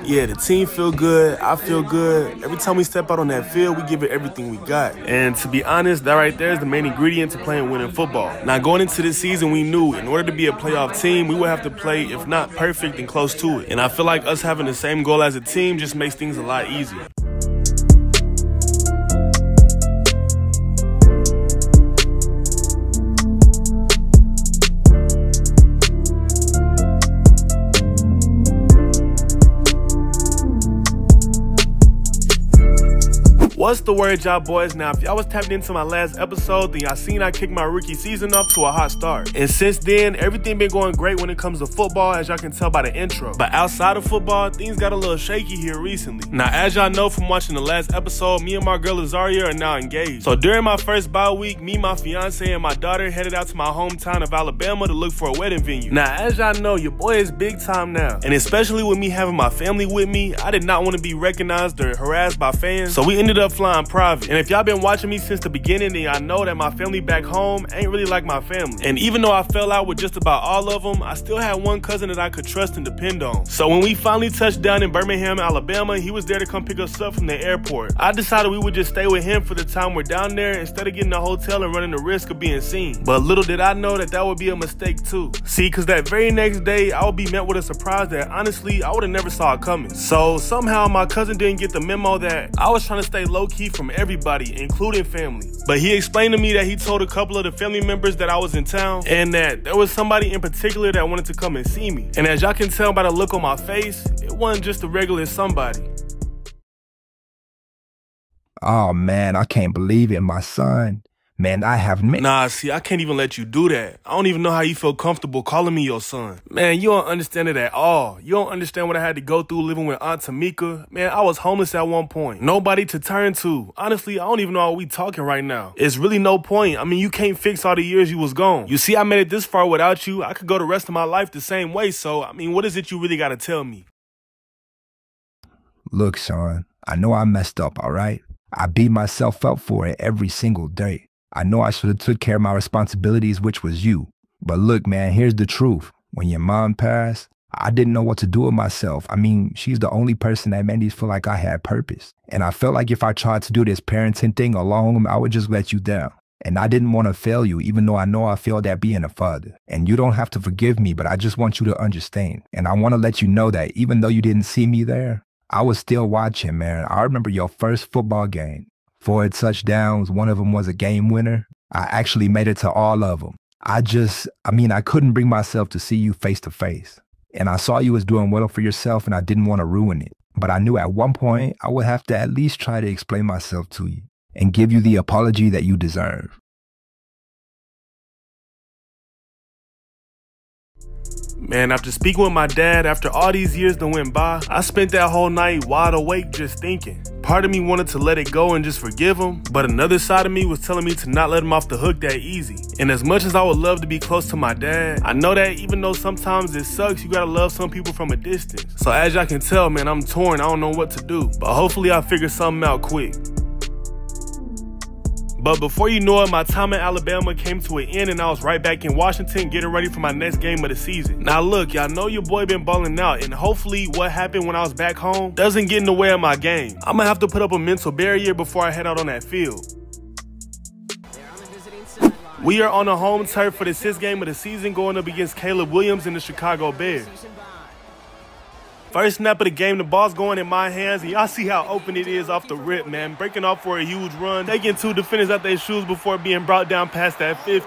Yeah, the team feel good. I feel good. Every time we step out on that field, we give it everything we got. And to be honest, that right there is the main ingredient to playing winning football. Now, going into this season, we knew in order to be a playoff team, we would have to play, if not perfect, and close to it. And I feel like us having the same goal as a team just makes things a lot easier. What's the word, y'all boys? Now, if y'all was tapping into my last episode, then y'all seen I kicked my rookie season off to a hot start. And since then, everything been going great when it comes to football, as y'all can tell by the intro. But outside of football, things got a little shaky here recently. Now, as y'all know from watching the last episode, me and my girl Azaria are now engaged. So during my first bye week, me, my fiance, and my daughter headed out to my hometown of Alabama to look for a wedding venue. Now, as y'all know, your boy is big time now. And especially with me having my family with me, I did not want to be recognized or harassed by fans. So we ended up flying private. And if y'all been watching me since the beginning, then y'all know that my family back home ain't really like my family. And even though I fell out with just about all of them, I still had one cousin that I could trust and depend on. So when we finally touched down in Birmingham, Alabama, he was there to come pick us up from the airport. I decided we would just stay with him for the time we're down there instead of getting a hotel and running the risk of being seen. But little did I know that that would be a mistake too. See, cause that very next day, I would be met with a surprise that honestly, I would have never saw it coming. So somehow my cousin didn't get the memo that I was trying to stay low key from everybody, including family. But he explained to me that he told a couple of the family members that I was in town and that there was somebody in particular that wanted to come and see me. And as y'all can tell by the look on my face, it wasn't just a regular somebody. Oh man, I can't believe it, my son. Man, I have Nah, see, I can't even let you do that. I don't even know how you feel comfortable calling me your son. Man, you don't understand it at all. You don't understand what I had to go through living with Aunt Tamika. Man, I was homeless at one point. Nobody to turn to. Honestly, I don't even know what we talking right now. It's really no point. I mean, you can't fix all the years you was gone. You see, I made it this far without you. I could go the rest of my life the same way. So, I mean, what is it you really got to tell me? Look, son, I know I messed up, all right? I beat myself up for it every single day. I know I should have took care of my responsibilities, which was you. But look, man, here's the truth. When your mom passed, I didn't know what to do with myself. I mean, she's the only person that made me feel like I had purpose. And I felt like if I tried to do this parenting thing alone, I would just let you down. And I didn't want to fail you, even though I know I failed at being a father. And you don't have to forgive me, but I just want you to understand. And I want to let you know that even though you didn't see me there, I was still watching, man. I remember your first football game. 4 touchdowns, one of them was a game winner. I actually made it to all of them. I couldn't bring myself to see you face to face. And I saw you was doing well for yourself and I didn't want to ruin it. But I knew at one point I would have to at least try to explain myself to you and give you the apology that you deserve. Man, after speaking with my dad, after all these years that went by, I spent that whole night wide awake just thinking. Part of me wanted to let it go and just forgive him, but another side of me was telling me to not let him off the hook that easy. And as much as I would love to be close to my dad, I know that even though sometimes it sucks, you gotta love some people from a distance. So as y'all can tell, man, I'm torn. I don't know what to do, but hopefully I'll figure something out quick. But before you know it, my time in Alabama came to an end and I was right back in Washington getting ready for my next game of the season. Now look, y'all know your boy been balling out and hopefully what happened when I was back home doesn't get in the way of my game. I'm gonna have to put up a mental barrier before I head out on that field. We are on the home turf for the 6th game of the season going up against Caleb Williams and the Chicago Bears. First snap of the game, the ball's going in my hands, and y'all see how open it is off the rip, man. Breaking off for a huge run, taking 2 defenders out their shoes before being brought down past that 50.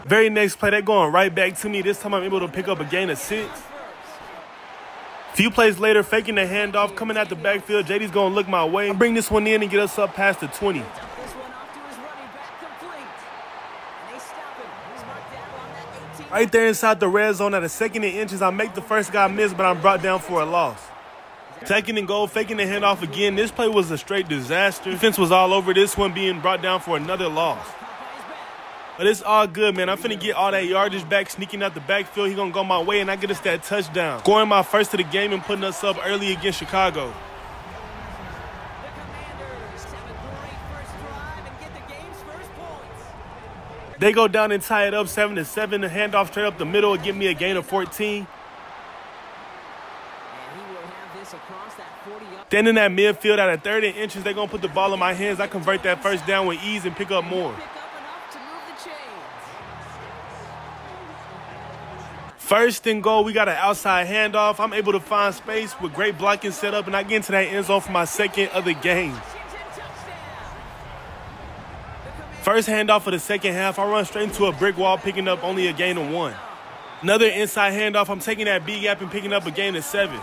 Very next play, they're going right back to me. This time I'm able to pick up a gain of 6. Few plays later, faking the handoff, coming out the backfield, JD's gonna look my way. I bring this one in and get us up past the 20. Right there inside the red zone at a 2nd and inches, I make the first guy miss, but I'm brought down for a loss. 2nd and goal, faking the handoff again. This play was a straight disaster. Defense was all over this one, being brought down for another loss. But it's all good, man. I'm finna get all that yardage back, sneaking out the backfield. He gonna go my way, and I get us that touchdown. Scoring my first of the game and putting us up early against Chicago. They go down and tie it up 7-7. The handoff straight up the middle will give me a gain of 14. Standing at midfield at a 3rd and inches, they're going to put the ball in my hands. I convert that first down with ease and pick up more. First and goal, we got an outside handoff. I'm able to find space with great blocking setup, and I get into that end zone for my second of the game. First handoff of the second half, I run straight into a brick wall, picking up only a gain of 1. Another inside handoff, I'm taking that B gap and picking up a gain of 7.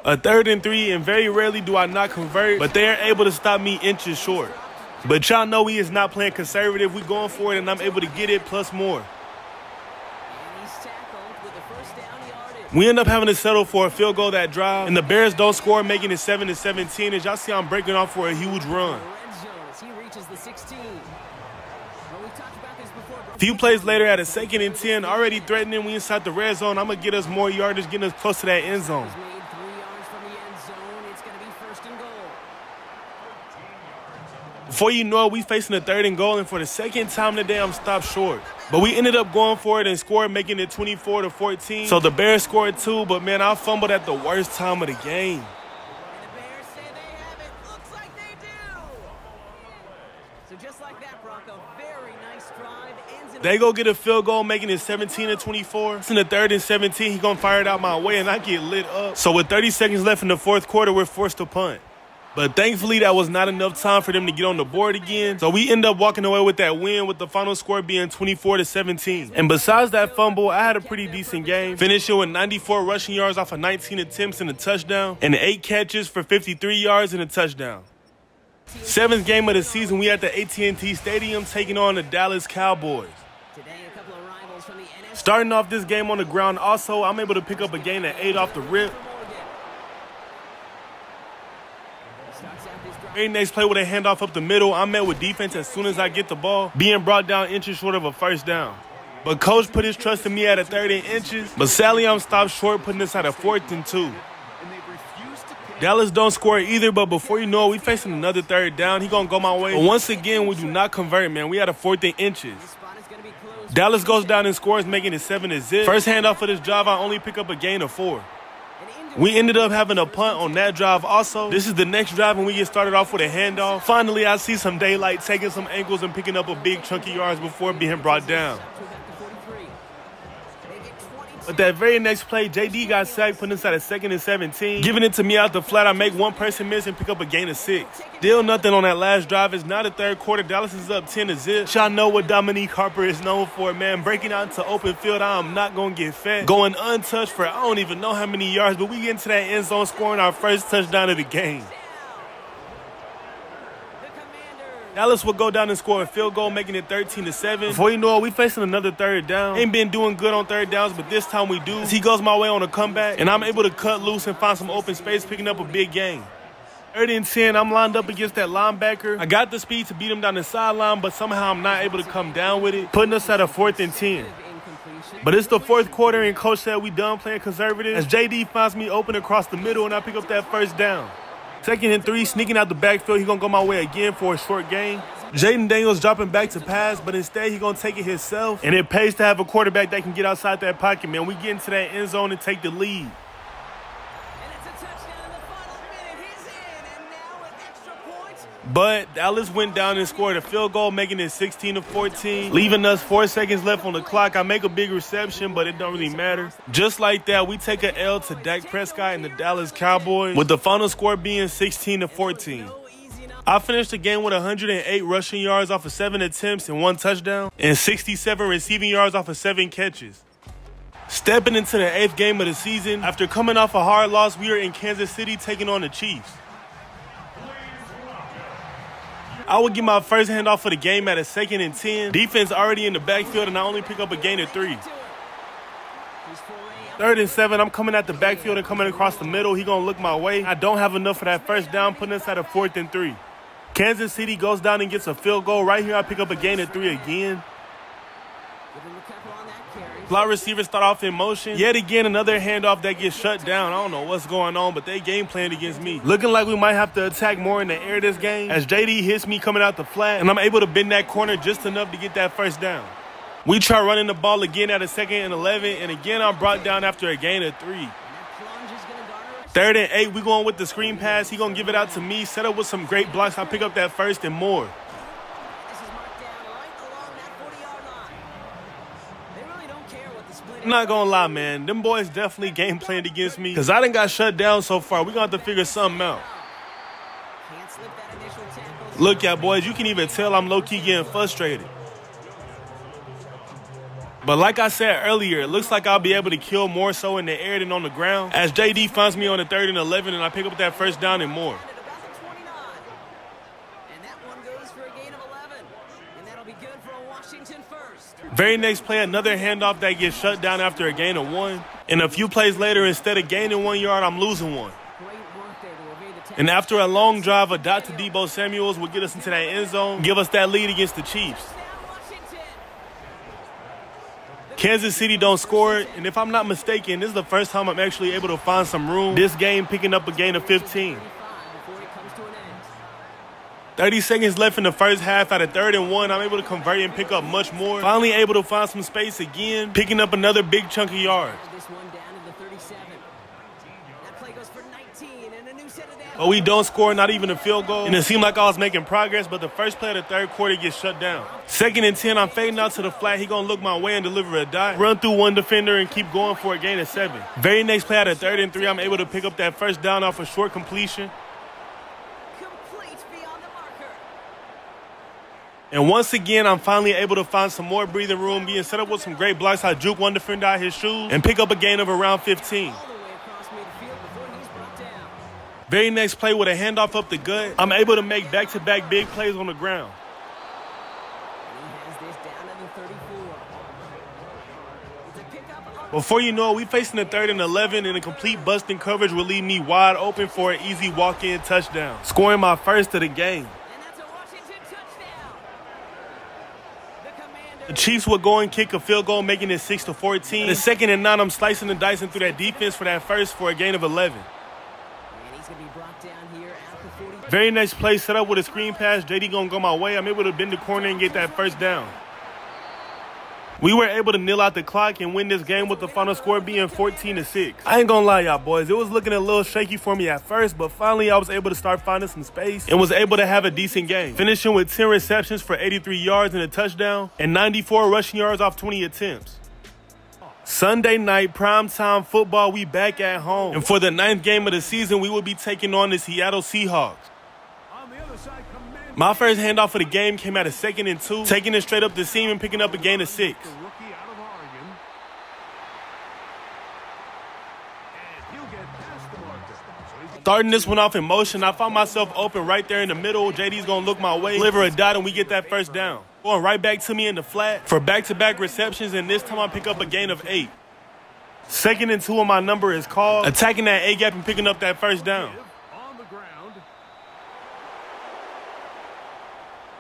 A 3rd and 3, and very rarely do I not convert, but they are able to stop me inches short. But y'all know he is not playing conservative. We going for it, and I'm able to get it plus more. We end up having to settle for a field goal that drive, and the Bears don't score, making it 7-17. As y'all see, I'm breaking off for a huge run. A few plays later at a 2nd and 10, already threatening. We inside the red zone. I'm going to get us more yardage, getting us close to that end zone. Before you know it, we facing a 3rd and goal, and for the second time today, I'm stopped short. But we ended up going for it and scored, making it 24-14. So the Bears scored 2, but man, I fumbled at the worst time of the game. The Bears say they have it. Looks like they do. So just like that, Bronco, very nice drive. They go get a field goal, making it 17-24. It's in the 3rd and 17. He gonna fire it out my way, and I get lit up. So with 30 seconds left in the 4th quarter, we're forced to punt. But thankfully, that was not enough time for them to get on the board again. So we end up walking away with that win, with the final score being 24-17. And besides that fumble, I had a pretty decent game, finishing with 94 rushing yards off of 19 attempts and a touchdown, and 8 catches for 53 yards and a touchdown. 7th game of the season, we at the AT&T Stadium taking on the Dallas Cowboys. Starting off this game on the ground, also, I'm able to pick up a gain of 8 off the rip. Very next play with a handoff up the middle, I'm met with defense as soon as I get the ball, being brought down inches short of a first down. But coach put his trust in me at a 3rd and inches, but sadly I'm stopped short, putting us at a 4th and 2. Dallas don't score either, but before you know it, we facing another 3rd down. He gonna go my way. But once again, we do not convert, man. We at a 4th and inches. Dallas goes down and scores, making it 7-0. First handoff for this drive, I only pick up a gain of 4. We ended up having a punt on that drive also. This is the next drive, and we get started off with a handoff. Finally, I see some daylight, taking some angles and picking up a big chunk of yards before being brought down. But that very next play, JD got sacked, putting us at a 2nd and 17. Giving it to me out the flat, I make one person miss and pick up a gain of 6. Still nothing on that last drive. It's now the 3rd quarter. Dallas is up 10-0. Y'all know what Dominique Harper is known for, man. Breaking out into open field, I'm not going to get fat. Going untouched for I don't even know how many yards, but we get into that end zone, scoring our first touchdown of the game. Dallas will go down and score a field goal, making it 13-7. Before you know it, we facing another 3rd down. Ain't been doing good on 3rd downs, but this time we do. He goes my way on a comeback, and I'm able to cut loose and find some open space, picking up a big gain. 3rd and 10, I'm lined up against that linebacker. I got the speed to beat him down the sideline, but somehow I'm not able to come down with it, putting us at a 4th and 10. But it's the 4th quarter, and coach said we done playing conservative, as JD finds me open across the middle, and I pick up that first down. 2nd and 3, sneaking out the backfield. He gonna go my way again for a short gain. Jaden Daniels dropping back to pass, but instead he gonna take it himself. And it pays to have a quarterback that can get outside that pocket, man. We get into that end zone and take the lead. But Dallas went down and scored a field goal, making it 16-14, leaving us 4 seconds left on the clock. I make a big reception, but it don't really matter. Just like that, we take an L to Dak Prescott and the Dallas Cowboys, with the final score being 16-14. I finished the game with 108 rushing yards off of 7 attempts and 1 touchdown, and 67 receiving yards off of 7 catches. Stepping into the 8th game of the season, after coming off a hard loss, we are in Kansas City taking on the Chiefs. I would get my first handoff for the game at a 2nd and 10. Defense already in the backfield, and I only pick up a gain of 3. 3rd and 7, I'm coming at the backfield and coming across the middle. He gonna look my way. I don't have enough for that first down, putting us at a 4th and 3. Kansas City goes down and gets a field goal. Right here, I pick up a gain of 3 again. Give him a couple on that carry. Slot receivers start off in motion. Yet again, another handoff that gets shut down. I don't know what's going on, but they game planned against me. Looking like we might have to attack more in the air this game, as JD hits me coming out the flat, and I'm able to bend that corner just enough to get that first down. We try running the ball again at a 2nd and 11, and again I'm brought down after a gain of 3. 3rd and 8, we going with the screen pass. He gonna give it out to me, set up with some great blocks. I pick up that first and more. This is marked down right along that 40-yard line. They really don't care what the split is. I'm not gonna lie, man. Them boys definitely game planned against me, because I done got shut down so far. We gonna have to figure something out. Can't slip that initial tackle. Look, y'all boys, you can even tell I'm low-key getting frustrated. But like I said earlier, it looks like I'll be able to kill more so in the air than on the ground, as JD finds me on the 3rd and 11, and I pick up that first down and more. At about the 29. And that one goes for a gain of 11. And that'll be good for a Washington first. Very next play, another handoff that gets shut down after a gain of 1. And a few plays later, instead of gaining 1 yard, I'm losing 1. Great work there to evade the tackle. And after a long drive, a dot to Deebo Samuels will get us into that end zone, give us that lead against the Chiefs. Kansas City don't score it, and if I'm not mistaken, this is the first time I'm actually able to find some room this game, picking up a gain of 15. 30 seconds left in the first half. At a 3rd and 1, I'm able to convert and pick up much more. Finally able to find some space again, picking up another big chunk of yards. This one down to the 37. That play goes for 19 and a new set of downs. But we don't score, not even a field goal. And it seemed like I was making progress, but the first play of the 3rd quarter gets shut down. 2nd and 10, I'm fading out to the flat. He gonna look my way and deliver a dot. Run through one defender and keep going for a gain of 7. Very next play at a 3rd and 3, I'm able to pick up that first down off a short completion. Complete beyond the marker. And once again, I'm finally able to find some more breathing room, being set up with some great blocks. I juke one defender out his shoes and pick up a gain of around 15. All the way across midfield before he's brought down. Very next play with a handoff up the gut, I'm able to make back-to-back big plays on the ground. He has this down to the 34. It's a pickup. Before you know it, we facing the 3rd and 11, and a complete busting coverage will leave me wide open for an easy walk-in touchdown, scoring my first of the game. And that's a Washington touchdown. The Commanders. The Chiefs will go and kick a field goal, making it 6-14. The 2nd and 9, I'm slicing and dicing through that defense for that first for a gain of 11. And he's going to be brought down here at the 40. Very next play, set up with a screen pass. JD gonna go my way. I'm able to bend the corner and get that first down. We were able to nil out the clock and win this game with the final score being 14-6. I ain't gonna lie, y'all boys. It was looking a little shaky for me at first, but finally I was able to start finding some space and was able to have a decent game, finishing with 10 receptions for 83 yards and a touchdown and 94 rushing yards off 20 attempts. Sunday night, primetime football, we back at home. And for the 9th game of the season, we will be taking on the Seattle Seahawks. My first handoff of the game came at a 2nd and 2, taking it straight up the seam and picking up a gain of 6. Starting this one off in motion, I found myself open right there in the middle. JD's gonna look my way, deliver a dot, and we get that first down. Going right back to me in the flat for back-to-back receptions, and this time I pick up a gain of 8. 2nd and 2 on my number is called, attacking that A-gap and picking up that first down.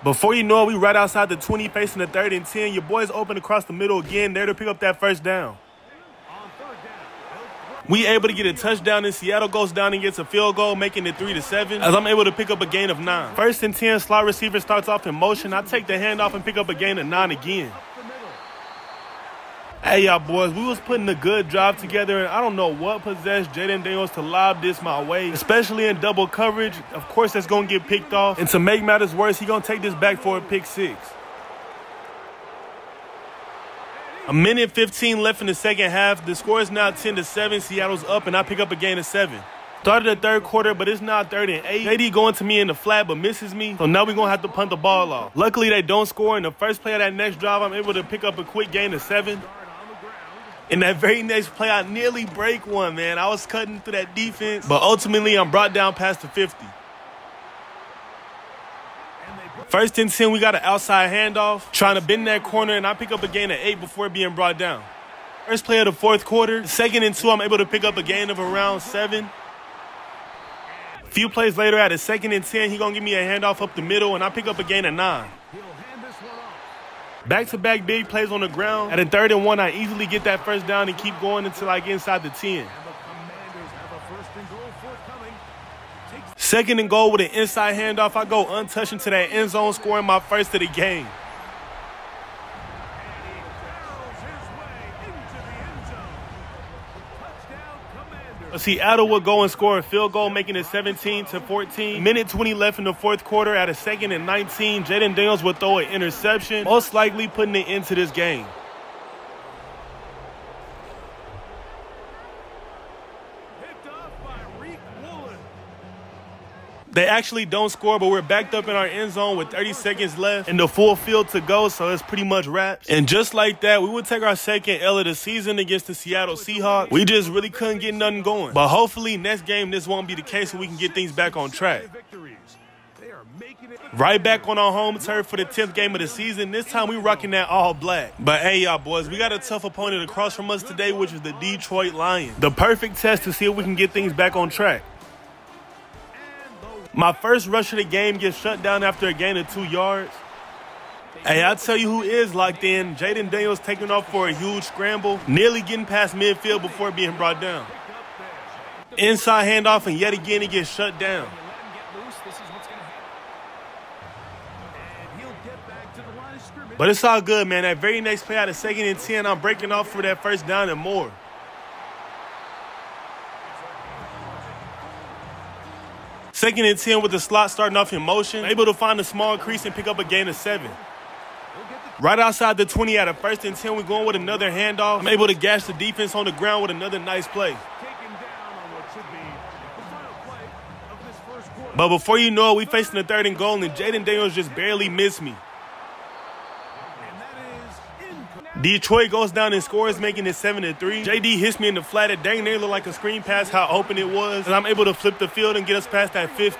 Before you know it, we right outside the 20, facing the 3rd and 10. Your boys open across the middle again, there to pick up that first down. We able to get a touchdown, and Seattle goes down and gets a field goal, making it 3-7, as I'm able to pick up a gain of 9. 1st and 10, slot receiver starts off in motion. I take the handoff and pick up a gain of 9 again. Hey, y'all boys, we was putting a good drive together, and I don't know what possessed Jaden Daniels to lob this my way, especially in double coverage. Of course, that's going to get picked off, and to make matters worse, he going to take this back for a pick 6. A minute 15 left in the 2nd half. The score is now 10-7. Seattle's up, and I pick up a gain of 7. Started the 3rd quarter, but it's now 3rd and 8. JD going to me in the flat, but misses me, so now we're going to have to punt the ball off. Luckily, they don't score. In the first play of that next drive, I'm able to pick up a quick gain of 7. In that very next play, I nearly break one, man. I was cutting through that defense, but ultimately, I'm brought down past the 50. 1st and 10, we got an outside handoff, trying to bend that corner, and I pick up a gain of 8 before being brought down. First play of the 4th quarter. 2nd and 2, I'm able to pick up a gain of around 7. A few plays later, at a 2nd and 10, he gonna give me a handoff up the middle, and I pick up a gain of 9. Back-to-back big plays on the ground. At a 3rd and 1, I easily get that first down and keep going until I get inside the 10. 2nd and goal with an inside handoff. I go untouched into that end zone, scoring my first of the game. Seattle would go and score a field goal, making it 17-14. Minute 20 left in the 4th quarter. At a 2nd and 19, Jaden Daniels would throw an interception, most likely putting it into this game. They actually don't score, but we're backed up in our end zone with 30 seconds left and the full field to go, so it's pretty much wraps. And just like that, we would take our 2nd L of the season against the Seattle Seahawks. We just really couldn't get nothing going. But hopefully next game this won't be the case and we can get things back on track. Right back on our home turf for the 10th game of the season. This time we rocking that all black. But hey, y'all boys, we got a tough opponent across from us today, which is the Detroit Lions. The perfect test to see if we can get things back on track. My first rush of the game gets shut down after a gain of 2 yards. Hey, I'll tell you who is locked in. Jaden Daniels taking off for a huge scramble, nearly getting past midfield before being brought down. Inside handoff, and yet again he gets shut down. But it's all good, man. That very next play out of 2nd and 10, I'm breaking off for that first down and more. Second and 10 with the slot starting off in motion. Able to find a small crease and pick up a gain of 7. Right outside the 20 at a 1st and 10, we're going with another handoff. I'm able to gash the defense on the ground with another nice play. But before you know it, we facing the 3rd and goal, and Jaden Daniels just barely missed me. Detroit goes down and scores, making it 7-3. JD hits me in the flat. It dang near looked like a screen pass how open it was, and I'm able to flip the field and get us past that 50.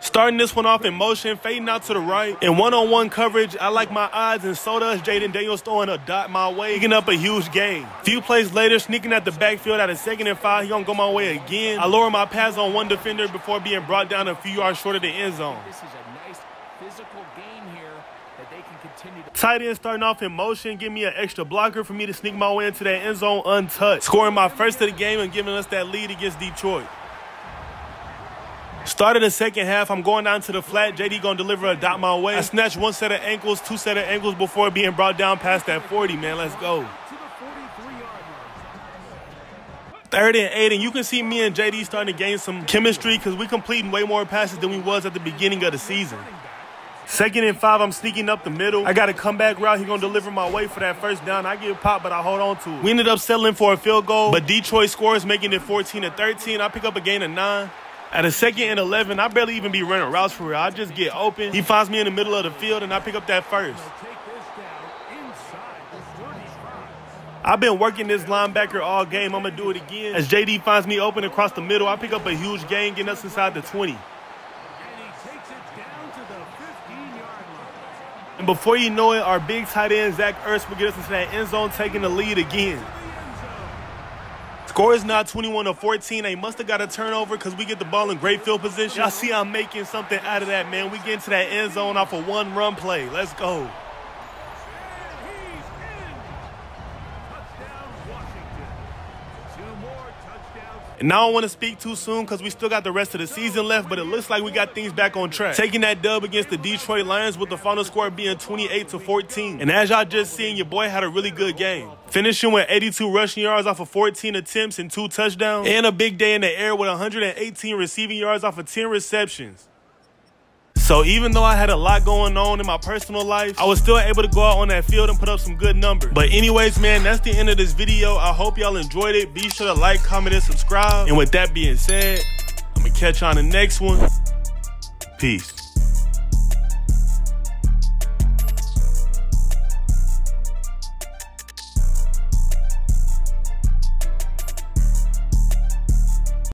Starting this one off in motion, fading out to the right. In one-on-one coverage, I like my odds, and so does Jaden Daniels throwing a dot my way, picking up a huge gain. Few plays later, sneaking at the backfield at a 2nd and 5, he gonna go my way again. I lower my pass on one defender before being brought down a few yards short of the end zone. This is a nice physical game here that they can continue to... Tight end starting off in motion, give me an extra blocker for me to sneak my way into that end zone untouched, scoring my first of the game and giving us that lead against Detroit. Started the 2nd half, I'm going down to the flat. JD gonna deliver a dot my way. I snatched 1 set of ankles, 2 set of ankles before being brought down past that 40, man. Let's go. 3rd and 8, and you can see me and JD starting to gain some chemistry because we completing way more passes than we was at the beginning of the season. 2nd and 5, I'm sneaking up the middle. I got a comeback route. He gonna deliver my way for that first down. I get popped, but I hold on to it. We ended up settling for a field goal, but Detroit scores, making it 14-13. I pick up a gain of 9. At a 2nd and 11, I barely even be running routes for real. I just get open. He finds me in the middle of the field, and I pick up that first. I've been working this linebacker all game. I'm going to do it again. As JD finds me open across the middle, I pick up a huge gain, getting us inside the 20. And before you know it, our big tight end, Zach Ertz, will get us into that end zone, taking the lead again. Score is now 21-14. They must have got a turnover because we get the ball in great field position. Y'all see I'm making something out of that, man. We get into that end zone off of 1 run play. Let's go. And I don't want to speak too soon because we still got the rest of the season left, but it looks like we got things back on track. Taking that dub against the Detroit Lions with the final score being 28-14. And as y'all just seen, your boy had a really good game. Finishing with 82 rushing yards off of 14 attempts and 2 touchdowns. And a big day in the air with 118 receiving yards off of 10 receptions. So even though I had a lot going on in my personal life, I was still able to go out on that field and put up some good numbers. But anyways, man, that's the end of this video. I hope y'all enjoyed it. Be sure to like, comment, and subscribe. And with that being said, I'm going to catch you on the next one. Peace.